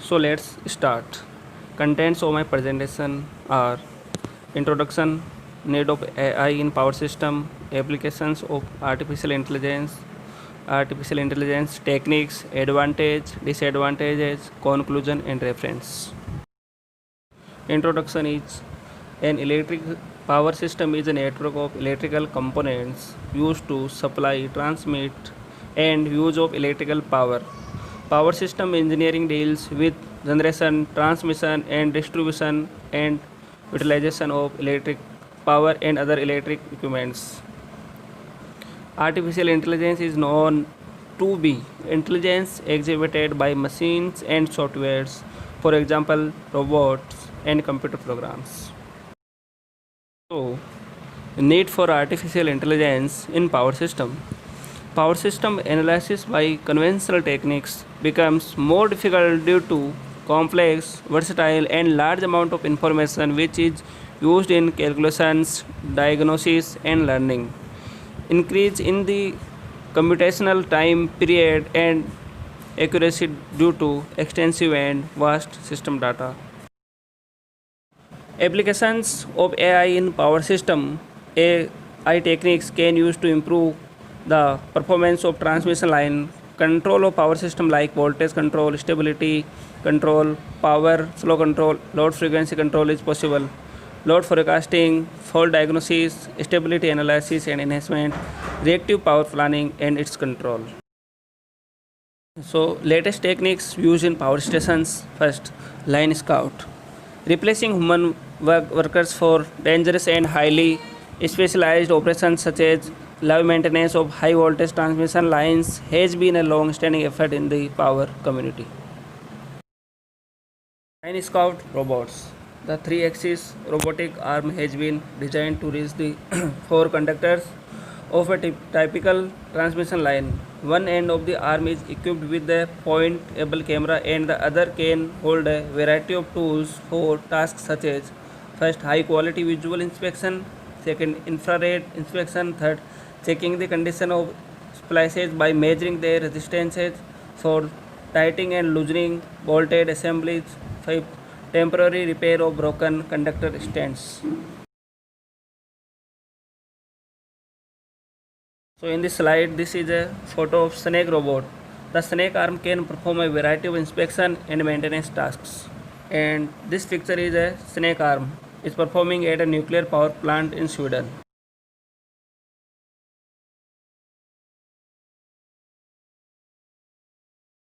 So let's start. Contents of my presentation are introduction, need of AI in power system, applications of artificial intelligence techniques, advantage, disadvantages, conclusion and reference. Introduction is an electric power system is a network of electrical components used to supply, transmit, and use of electrical power. Power system engineering deals with generation, transmission, and distribution and utilization of electric power and other electric equipments. Artificial intelligence is known to be intelligence exhibited by machines and softwares, for example, robots and computer programs. So, need for artificial intelligence in power system. Power system analysis by conventional techniques becomes more difficult due to complex, versatile and large amount of information which is used in calculations, diagnosis and learning. Increase in the computational time period and accuracy due to extensive and vast system data. Applications of AI in power system. AI techniques can use to improve the performance of transmission line, control of power system like voltage control, stability control, power flow control, load frequency control is possible. Load forecasting, fault diagnosis, stability analysis and enhancement, reactive power planning and its control. So latest techniques used in power stations. First, line scout, replacing human workers for dangerous and highly specialized operations such as live maintenance of high voltage transmission lines has been a long standing effort in the power community. Line scout robots. The 3-axis robotic arm has been designed to reach the four conductors of a typical transmission line. One end of the arm is equipped with a point-able camera and the other can hold a variety of tools for tasks such as first high quality visual inspection, second infrared inspection, third checking the condition of splices by measuring their resistances, fourth tightening and loosening bolted assemblies, fifth temporary repair of broken conductor stands. So in this slide, this is a photo of snake robot. The snake arm can perform a variety of inspection and maintenance tasks. And this picture is a snake arm. It's performing at a nuclear power plant in Sweden.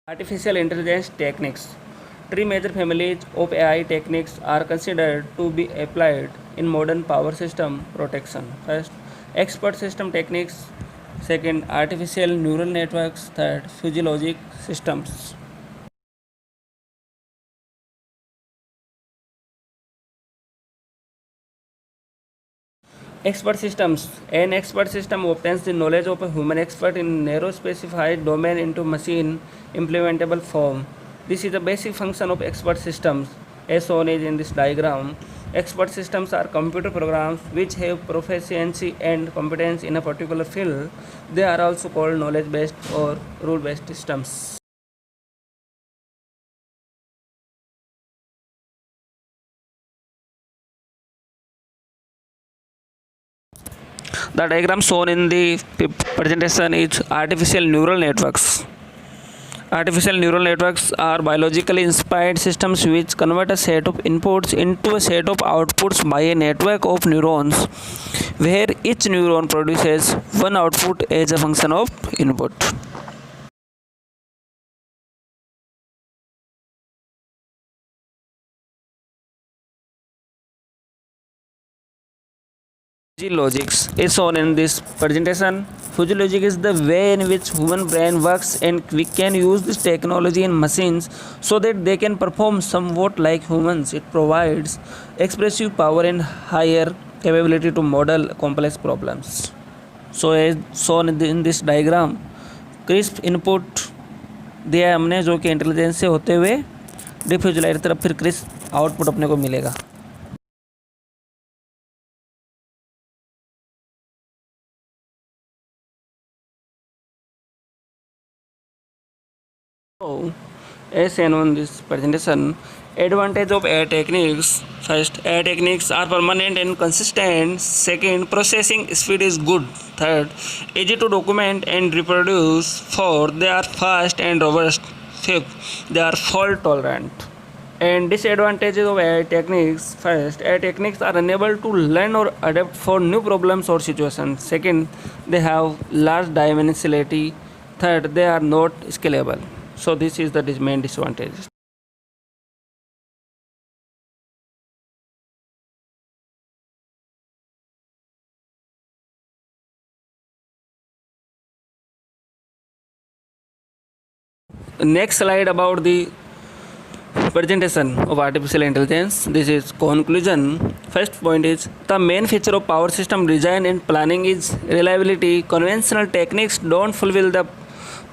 Artificial intelligence techniques. Three major families of AI techniques are considered to be applied in modern power system protection. First, expert system techniques. Second, artificial neural networks. Third, physiologic systems. Expert systems. An expert system obtains the knowledge of a human expert in narrow specified domain into machine implementable form. This is the basic function of expert systems as shown in this diagram. Expert systems are computer programs which have proficiency and competence in a particular field. They are also called knowledge based or rule based systems. The diagram shown in the presentation is artificial neural networks. Artificial neural networks are biologically inspired systems which convert a set of inputs into a set of outputs by a network of neurons, where each neuron produces one output as a function of input. Fuzzy logics is shown in this presentation. Fuzzy logic is the way in which human brain works and we can use this technology in machines so that they can perform somewhat like humans. It provides expressive power and higher capability to model complex problems. So as shown in this diagram, crisp input दिया है हमने जो कि intelligence से होते हुए diffuse light तरफ फिर क्रिस्प आउटपुट अपने को मिलेगा. So, As seen on this presentation, advantage of AI techniques. First, AI techniques are permanent and consistent. Second, processing speed is good. Third, easy to document and reproduce. Fourth, they are fast and robust. Fifth, they are fault tolerant. And disadvantages of AI techniques. First, AI techniques are unable to learn or adapt for new problems or situations. Second, they have large dimensionality. Third, they are not scalable. So this is the main disadvantage. Next slide about the presentation of artificial intelligence. This is conclusion. First point is the main feature of power system design and planning is reliability. Conventional techniques don't fulfill the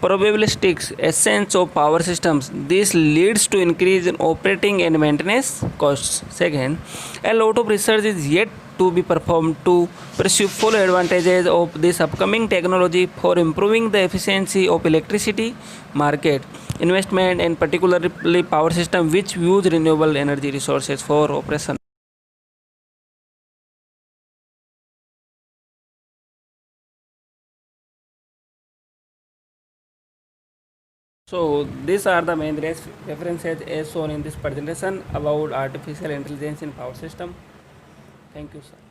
probabilistic essence of power systems. This leads to increase in operating and maintenance costs. Second, a lot of research is yet to be performed to pursue full advantages of this upcoming technology for improving the efficiency of electricity market. Investment and particularly power system which use renewable energy resources for operation. So these are the main references as shown in this presentation about artificial intelligence in power system. Thank you, sir.